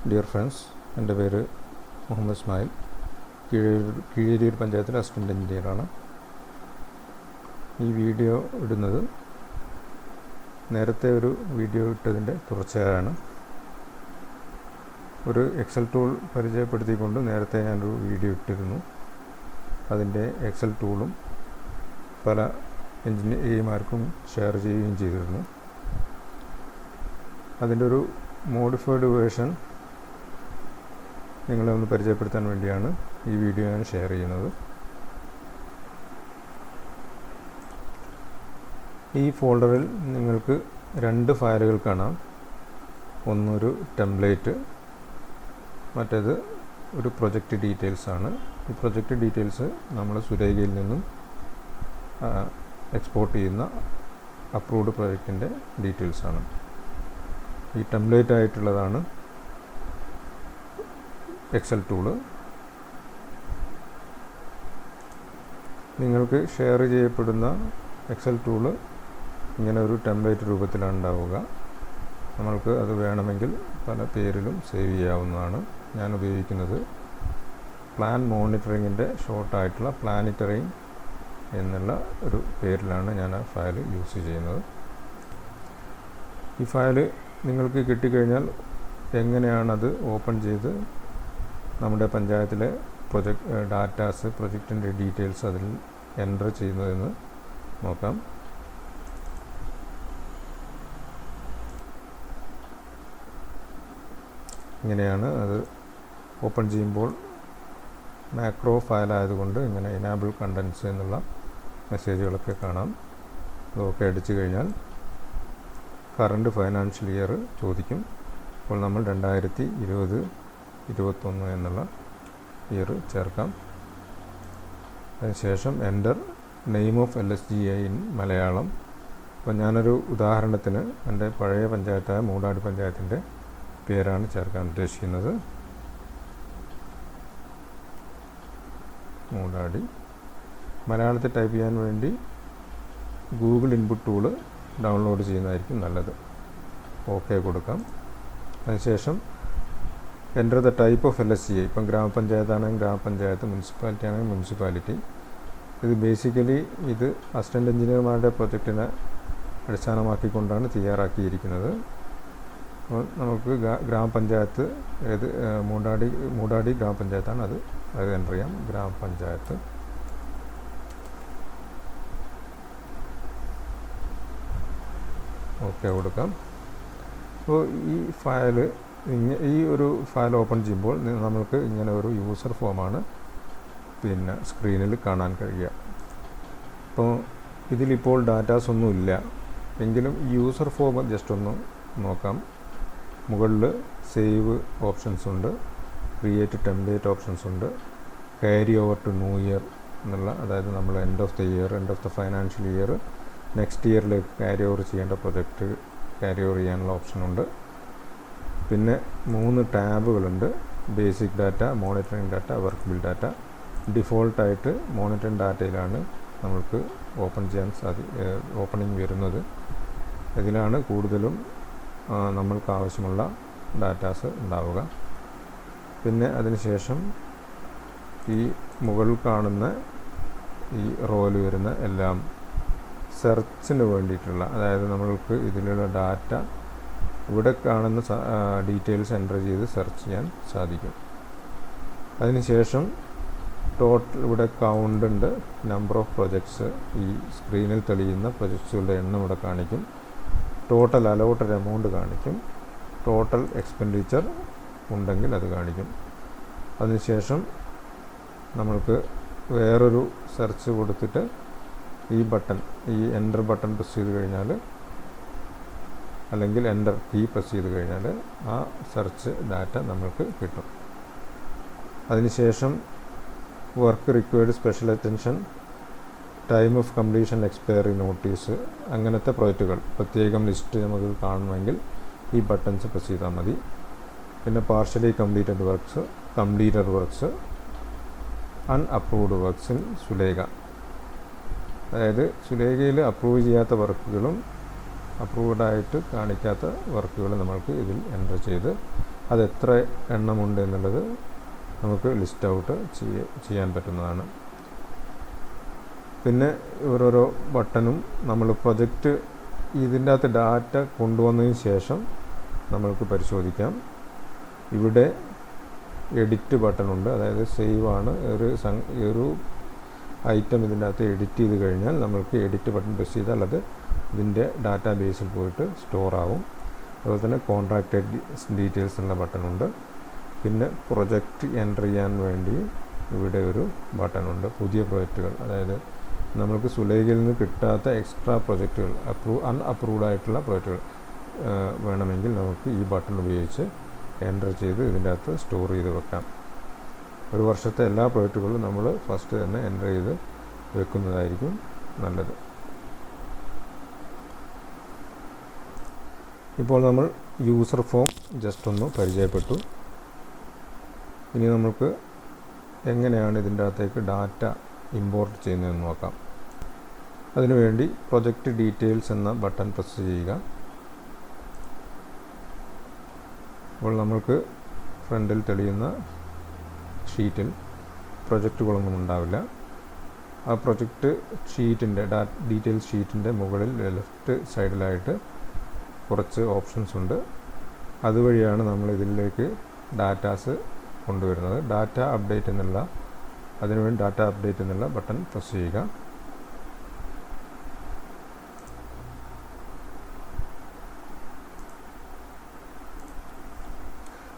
Dear friends, എൻ്റെ പേര് മുഹമ്മദ് ഇസ്മായിൽ. കീഴരിയൂർ പഞ്ചായത്തിലെ അസിസ്റ്റൻ്റ് എഞ്ചിനീയറാണ്. ഈ വീഡിയോ ഇടുന്നത് നേരത്തെ ഒരു വീഡിയോ ഇട്ടതിൻ്റെ തുടർച്ചയാണ്. ഒരു എക്സൽ ടൂൾ പരിചയപ്പെടുത്തിക്കൊണ്ട് നേരത്തെ ഞാനൊരു വീഡിയോ ഇട്ടിരുന്നു. അതിൻ്റെ എക്സൽ ടൂളും പല എഞ്ചിനീയർമാർക്കും ഷെയർ ചെയ്യുകയും ചെയ്തിരുന്നു. അതിൻ്റെ ഒരു മോഡിഫൈഡ് വേർഷൻ നിങ്ങളെ ഒന്ന് പരിചയപ്പെടുത്താൻ വേണ്ടിയാണ് ഈ വീഡിയോ ഞാൻ ഷെയർ ചെയ്യുന്നത്. ഈ ഫോൾഡറിൽ നിങ്ങൾക്ക് 2 ഫയലുകൾ കാണാം. ഒന്നൊരു ടെംപ്ലേറ്റ്, മറ്റേത് ഒരു പ്രൊജക്റ്റ് ഡീറ്റെയിൽസ് ആണ്. ഈ പ്രൊജക്റ്റ് ഡീറ്റെയിൽസ് നമ്മൾ സുരേഖയിൽ നിന്നും എക്സ്പോർട്ട് ചെയ്യുന്ന അപ്രൂവ്ഡ് പ്രൊജക്റ്റിൻ്റെ ഡീറ്റെയിൽസ് ആണ്. ഈ ടെംപ്ലേറ്റ് ആയിട്ടുള്ളതാണ് എക്സൽ ടൂള്. നിങ്ങൾക്ക് ഷെയർ ചെയ്യപ്പെടുന്ന എക്സൽ ടൂള് ഇങ്ങനെ ഒരു ടെംപ്ലേറ്റ് രൂപത്തിലാണ് ഉണ്ടാവുക. നമ്മൾക്ക് അത് വേണമെങ്കിൽ പല പേരിലും സേവ് ചെയ്യാവുന്നതാണ്. ഞാൻ ഉപയോഗിക്കുന്നത് പ്ലാൻ മോണിറ്ററിങ്ങിൻ്റെ ഷോർട്ടായിട്ടുള്ള പ്ലാനിറ്ററിങ് എന്നുള്ള ഒരു പേരിലാണ് ഞാൻ ആ ഫയൽ യൂസ് ചെയ്യുന്നത്. ഈ ഫയൽ നിങ്ങൾക്ക് കിട്ടിക്കഴിഞ്ഞാൽ എങ്ങനെയാണത് ഓപ്പൺ ചെയ്ത് നമ്മുടെ പഞ്ചായത്തിലെ ഡാറ്റാസ്, പ്രൊജക്റ്റിൻ്റെ ഡീറ്റെയിൽസ് അതിൽ എൻ്റർ ചെയ്യുന്നതെന്ന് നോക്കാം. ഇങ്ങനെയാണ് അത് ഓപ്പൺ ചെയ്യുമ്പോൾ. മാക്രോ ഫയൽ ആയതുകൊണ്ട് ഇങ്ങനെ എനാബിൾ കണ്ടൻസ് എന്നുള്ള മെസ്സേജുകളൊക്കെ കാണാം. അതൊക്കെ അടിച്ചു കഴിഞ്ഞാൽ കറണ്ട് ഫൈനാൻഷ്യൽ ഇയർ ചോദിക്കും. അപ്പോൾ നമ്മൾ 2020-21 എന്നുള്ള ഇയർ ചേർക്കാം. അതിനുശേഷം enter name of LSGI in Malayalam. അപ്പോൾ ഞാനൊരു ഉദാഹരണത്തിന് എൻ്റെ പഴയ പഞ്ചായത്തായ മൂടാടി പഞ്ചായത്തിൻ്റെ പേരാണ് ചേർക്കാൻ ഉദ്ദേശിക്കുന്നത്. മൂടാടി. മലയാളത്തിൽ ടൈപ്പ് ചെയ്യാൻ വേണ്ടി ഗൂഗിൾ ഇൻപുട്ട് ടൂള് ഡൗൺലോഡ് ചെയ്യുന്നതായിരിക്കും നല്ലത്. ഓക്കെ കൊടുക്കാം. അതിനുശേഷം enter the type of LSGI. ഇപ്പം ഗ്രാമപഞ്ചായത്താണെങ്കിൽ ഗ്രാമപഞ്ചായത്ത്, മുനിസിപ്പാലിറ്റി ആണെങ്കിൽ മുനിസിപ്പാലിറ്റി. ഇത് ബേസിക്കലി ഇത് അസിസ്റ്റൻ്റ് എഞ്ചിനീയർമാരുടെ പ്രൊജക്റ്റിനെ അടിസ്ഥാനമാക്കിക്കൊണ്ടാണ് തയ്യാറാക്കിയിരിക്കുന്നത്. അപ്പോൾ നമുക്ക് ഗ്രാമപഞ്ചായത്ത് ഏത് മൂടാടി ഗ്രാമപഞ്ചായത്താണ്, അത് എൻ്റർ ചെയ്യാം. ഗ്രാമപഞ്ചായത്ത്. ഓക്കെ കൊടുക്കാം. അപ്പോൾ ഈ ഒരു ഫയൽ ഓപ്പൺ ചെയ്യുമ്പോൾ നമ്മൾക്ക് ഇങ്ങനെ ഒരു യൂസർ ഫോമാണ് സ്ക്രീനിൽ കാണാൻ കഴിയുക. അപ്പോൾ ഇതിലിപ്പോൾ ഡാറ്റാസ് ഒന്നും ഇല്ല എങ്കിലും യൂസർ ഫോം ജസ്റ്റ് ഒന്ന് നോക്കാം. മുകളിൽ സേവ് ഓപ്ഷൻസ് ഉണ്ട്, ക്രിയേറ്റ് ടെംപ്ലേറ്റ് ഓപ്ഷൻസ് ഉണ്ട്, carry over to new year എന്നുള്ള, അതായത് നമ്മൾ end of the year, end of the financial year, next ഇയറിലേക്ക് ക്യാരി ഓവർ ചെയ്യേണ്ട പ്രൊജക്റ്റ് ക്യാരി ഓവർ ചെയ്യാനുള്ള ഓപ്ഷനുണ്ട്. പിന്നെ 3 ടാബുകളുണ്ട്. Basic data, monitoring data, work bill data. ഡിഫോൾട്ടായിട്ട് മോണിറ്ററിങ് ഡാറ്റയിലാണ് നമ്മൾക്ക് ഓപ്പണിംഗ് വരുന്നത്. ഇതിലാണ് കൂടുതലും നമ്മൾക്ക് ആവശ്യമുള്ള ഡാറ്റാസ് ഉണ്ടാവുക. പിന്നെ അതിനുശേഷം ഈ മുകളിൽ കാണുന്ന ഈ റോയിൽ വരുന്ന എല്ലാം സെർച്ചിന് വേണ്ടിയിട്ടുള്ള, അതായത് നമ്മൾക്ക് ഇതിലുള്ള ഡാറ്റ ഇവിടെ കാണുന്ന ഡീറ്റെയിൽസ് എൻ്റർ ചെയ്ത് സെർച്ച് ചെയ്യാൻ സാധിക്കും. അതിനുശേഷം ടോട്ടൽ ഇവിടെ കൗണ്ട് ഉണ്ട്, നമ്പർ ഓഫ് പ്രൊജക്ട്സ്, ഈ സ്ക്രീനിൽ തെളിയുന്ന പ്രൊജക്ട്സുകളുടെ എണ്ണം ഇവിടെ കാണിക്കും. ടോട്ടൽ അലോട്ടഡ് എമൗണ്ട് കാണിക്കും. ടോട്ടൽ എക്സ്പെൻഡിച്ചർ ഉണ്ടെങ്കിൽ അത് കാണിക്കും. അതിനുശേഷം നമ്മൾക്ക് വേറൊരു സെർച്ച് കൊടുത്തിട്ട് ഈ എൻ്റർ ബട്ടൺ പ്രസ് ചെയ്ത് കഴിഞ്ഞാൽ, അല്ലെങ്കിൽ എൻ്റർ കീ പ്രസ് ചെയ്ത് കഴിഞ്ഞാൽ ആ സെർച്ച് ഡാറ്റ നമ്മൾക്ക് കിട്ടും. അതിനുശേഷം work required special attention, time of completion, expiry notice, അങ്ങനത്തെ പ്രൊജക്റ്റുകൾ പ്രത്യേകം ലിസ്റ്റ് നമുക്ക് കാണണമെങ്കിൽ ഈ ബട്ടൺസ് പ്രസ് ചെയ്താൽ മതി. പിന്നെ partially completed works, completed works, unapproved works in Sulekha. അതായത് സുലേഖയിൽ അപ്രൂവ് ചെയ്യാത്ത വർക്കുകളും അപ്രൂവ്ഡായിട്ട് കാണിക്കാത്ത വർക്കുകൾ നമ്മൾക്ക് ഇതിൽ എൻ്റർ ചെയ്ത് അത് എത്ര എണ്ണമുണ്ട് എന്നുള്ളത് നമുക്ക് ലിസ്റ്റ് ഔട്ട് ചെയ്യാൻ പറ്റുന്നതാണ്. പിന്നെ ഓരോരോ ബട്ടണും നമ്മൾ പ്രൊജക്റ്റ് ഇതിൻ്റെ അകത്ത് ഡാറ്റ കൊണ്ടുവന്നതിന് ശേഷം നമ്മൾക്ക് പരിശോധിക്കാം. ഇവിടെ എഡിറ്റ് ബട്ടണുണ്ട്, അതായത് സേവ് ആണ്. ഒരു ഐറ്റം ഇതിൻ്റെ അകത്ത് എഡിറ്റ് ചെയ്ത് കഴിഞ്ഞാൽ നമ്മൾക്ക് എഡിറ്റ് ബട്ടൺ പ്രസ് ചെയ്താൽ അത് ഇതിൻ്റെ ഡാറ്റാ ബേസിൽ പോയിട്ട് സ്റ്റോർ ആവും. അതുപോലെ തന്നെ കോൺട്രാക്റ്റ് ഡീറ്റെയിൽസ് എന്നുള്ള ബട്ടണുണ്ട്. പിന്നെ പ്രൊജക്റ്റ് എൻ്റർ ചെയ്യാൻ വേണ്ടി ഇവിടെ ഒരു ബട്ടണുണ്ട്. പുതിയ പ്രൊജക്റ്റുകൾ, അതായത് നമ്മൾക്ക് സുലേഖയിൽ നിന്ന് കിട്ടാത്ത എക്സ്ട്രാ പ്രൊജക്റ്റുകൾ, അൺഅപ്രൂവ്ഡ് ആയിട്ടുള്ള പ്രൊജക്റ്റുകൾ വേണമെങ്കിൽ നമുക്ക് ഈ ബട്ടൺ ഉപയോഗിച്ച് എൻ്റർ ചെയ്ത് ഇതിൻ്റെ അകത്ത് സ്റ്റോർ ചെയ്ത് വെക്കാം. ഒരു വർഷത്തെ എല്ലാ പ്രൊജക്റ്റുകളും നമ്മൾ ഫസ്റ്റ് തന്നെ എൻ്റർ ചെയ്ത് വെക്കുന്നതായിരിക്കും നല്ലത്. ഇപ്പോൾ നമ്മൾ യൂസർ ഫോം ജസ്റ്റ് ഒന്ന് പരിചയപ്പെട്ടു. ഇനി നമുക്ക് എങ്ങനെയാണ് ഇതിൻ്റെ അകത്തേക്ക് ഡാറ്റ ഇമ്പോർട്ട് ചെയ്യുന്നതെന്ന് നോക്കാം. അതിനുവേണ്ടി പ്രൊജക്റ്റ് ഡീറ്റെയിൽസ് എന്ന ബട്ടൺ പ്രസ് ചെയ്യുക. അപ്പോൾ നമ്മൾക്ക് ഫ്രണ്ടിൽ തെളിയുന്ന ഷീറ്റിൽ പ്രൊജക്റ്റുകളൊന്നും ഉണ്ടാവില്ല. ആ പ്രൊജക്റ്റ് ഷീറ്റിൻ്റെ ഡീറ്റെയിൽസ് ഷീറ്റിൻ്റെ മുകളിൽ ലെഫ്റ്റ് സൈഡിലായിട്ട് കുറച്ച് ഓപ്ഷൻസ് ഉണ്ട്. അതുവഴിയാണ് നമ്മൾ ഇതിലേക്ക് ഡാറ്റാസ് കൊണ്ടുവരുന്നത്. ഡാറ്റ അപ്ഡേറ്റ് എന്നുള്ള അതിനുവേണ്ടി ഡാറ്റ അപ്ഡേറ്റ് എന്നുള്ള ബട്ടൺ പ്രസ് ചെയ്യുക.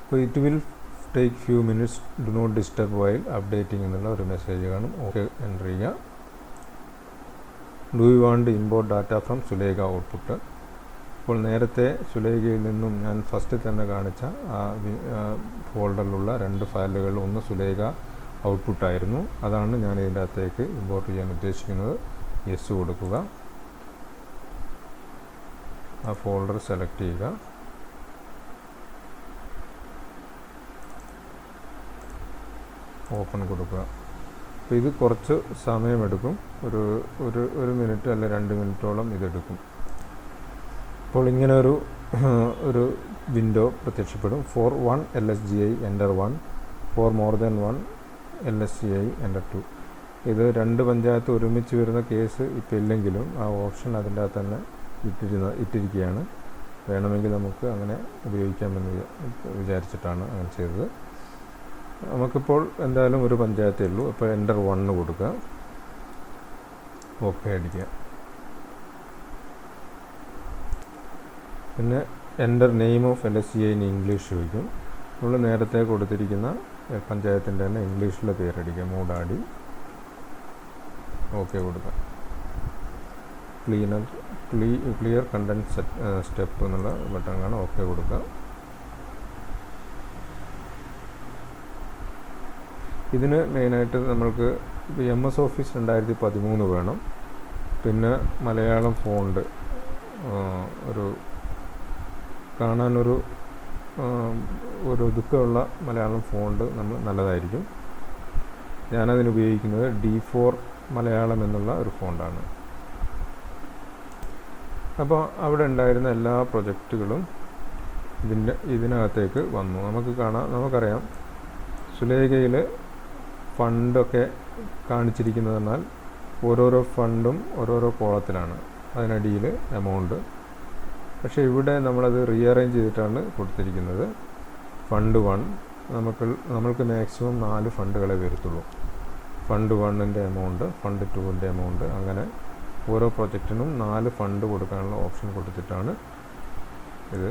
അപ്പോൾ it will take few minutes, do not disturb while updating എന്നുള്ള ഒരു മെസ്സേജ് കാണും. ഓക്കെ എൻ്റർ ചെയ്യുക. Do you want import data from Sulekha output. അപ്പോൾ നേരത്തെ സുലേഖയിൽ നിന്നും ഞാൻ ഫസ്റ്റ് തന്നെ കാണിച്ച ആ ഫോൾഡറിലുള്ള 2 ഫയലുകൾ, ഒന്ന് സുലേഖ ഔട്ട്പുട്ടായിരുന്നു, അതാണ് ഞാൻ ഇതിൻ്റെ അകത്തേക്ക് ഇമ്പോർട്ട് ചെയ്യാൻ ഉദ്ദേശിക്കുന്നത്. യെസ് കൊടുക്കുക. ആ ഫോൾഡർ സെലക്ട് ചെയ്യുക. ഓപ്പൺ കൊടുക്കുക. അപ്പോൾ ഇത് കുറച്ച് സമയമെടുക്കും, ഒരു മിനിറ്റ് അല്ല 2 മിനിറ്റോളം ഇതെടുക്കും. അപ്പോൾ ഇങ്ങനെ ഒരു വിൻഡോ പ്രത്യക്ഷപ്പെടും. For 1 LSGI enter 1, for more than 1 LSGI enter 2. ഇത് 2 പഞ്ചായത്ത് ഒരുമിച്ച് വരുന്ന കേസ് ഇപ്പോൾ ഇല്ലെങ്കിലും ആ ഓപ്ഷൻ അതിൻ്റെ അകത്ത് തന്നെ ഇട്ടിരിക്കുകയാണ്. വേണമെങ്കിൽ നമുക്ക് അങ്ങനെ ഉപയോഗിക്കാമെന്ന് വിചാരിച്ചിട്ടാണ് അങ്ങനെ ചെയ്തത്. നമുക്കിപ്പോൾ എന്തായാലും ഒരു പഞ്ചായത്തേ ഉള്ളൂ. അപ്പോൾ എൻ്റർ 1 കൊടുക്കുക. ഓക്കെ അടിക്കുക. പിന്നെ enter name of LSGI in English ചോദിക്കും. നമ്മൾ നേരത്തെ കൊടുത്തിരിക്കുന്ന പഞ്ചായത്തിൻ്റെ തന്നെ ഇംഗ്ലീഷിലെ പേരടിക്കുക. മൂടാടി. ഓക്കെ കൊടുക്കുക. ക്ലിയർ കണ്ടൻറ് സ്റ്റെപ്പ് എന്നുള്ള ബട്ടൺ കാണാം. ഓക്കെ കൊടുക്കുക. ഇതിന് മെയിനായിട്ട് നമ്മൾക്ക് MS ഓഫീസ് 2013 വേണം. പിന്നെ മലയാളം ഫോണ്ട്, ഒരു കാണാനൊരു ഒതുക്കമുള്ള മലയാളം ഫോണ്ട് നമ്മൾ നല്ലതായിരിക്കും. ഞാനതിന് ഉപയോഗിക്കുന്നത് D4 മലയാളം എന്നുള്ള ഒരു ഫോണ്ടാണ്. അപ്പോൾ അവിടെ ഉണ്ടായിരുന്ന എല്ലാ പ്രൊജക്റ്റുകളും ഇതിനകത്തേക്ക് വന്നു. നമുക്കറിയാം സുലേഖയിൽ ഫണ്ടൊക്കെ കാണിച്ചിരിക്കുന്നതെന്നാൽ ഓരോരോ ഫണ്ടും ഓരോരോ കോളത്തിലാണ്, അതിനടിയിൽ എമൗണ്ട്. പക്ഷേ ഇവിടെ നമ്മളത് റീഅറേഞ്ച് ചെയ്തിട്ടാണ് കൊടുത്തിരിക്കുന്നത്. ഫണ്ട് 1 നമ്മൾക്ക് മാക്സിമം 4 ഫണ്ടുകളെ വരത്തുള്ളൂ. ഫണ്ട് 1ൻ്റെ എമൗണ്ട്, ഫണ്ട് 2ൻ്റെ എമൗണ്ട്, അങ്ങനെ ഓരോ പ്രൊജക്റ്റിനും 4 ഫണ്ട് കൊടുക്കാനുള്ള ഓപ്ഷൻ കൊടുത്തിട്ടാണ് ഇത്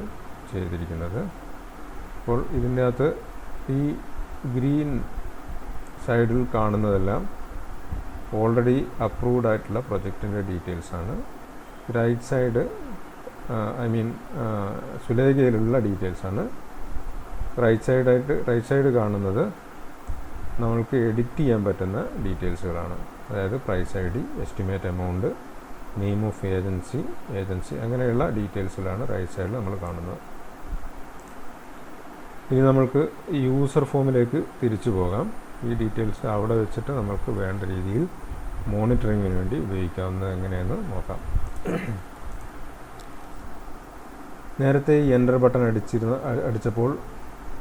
ചെയ്തിരിക്കുന്നത്. അപ്പോൾ ഇതിൻ്റെ അകത്ത് ഈ ഗ്രീൻ സൈഡിൽ കാണുന്നതെല്ലാം ഓൾറെഡി അപ്രൂവ്ഡ് ആയിട്ടുള്ള പ്രൊജക്റ്റിൻ്റെ ഡീറ്റെയിൽസാണ്. റൈറ്റ് സൈഡ് സുലേഖയിലുള്ള ഡീറ്റെയിൽസാണ്. റൈറ്റ് സൈഡ് കാണുന്നത് നമ്മൾക്ക് എഡിറ്റ് ചെയ്യാൻ പറ്റുന്ന ഡീറ്റെയിൽസുകളാണ്. അതായത് price ID, estimate amount, name of agency അങ്ങനെയുള്ള ഡീറ്റെയിൽസിലാണ് റൈറ്റ് സൈഡിൽ നമ്മൾ കാണുന്നത്. ഇനി നമ്മൾക്ക് യൂസർ ഫോമിലേക്ക് തിരിച്ചു പോകാം. ഈ ഡീറ്റെയിൽസ് അവിടെ വെച്ചിട്ട് നമുക്ക് വേണ്ട രീതിയിൽ മോണിറ്ററിങ്ങിന് വേണ്ടി ഉപയോഗിക്കാവുന്നത് എങ്ങനെയെന്ന് നോക്കാം. നേരത്തെ ഈ എൻ്റർ ബട്ടൺ അടിച്ചപ്പോൾ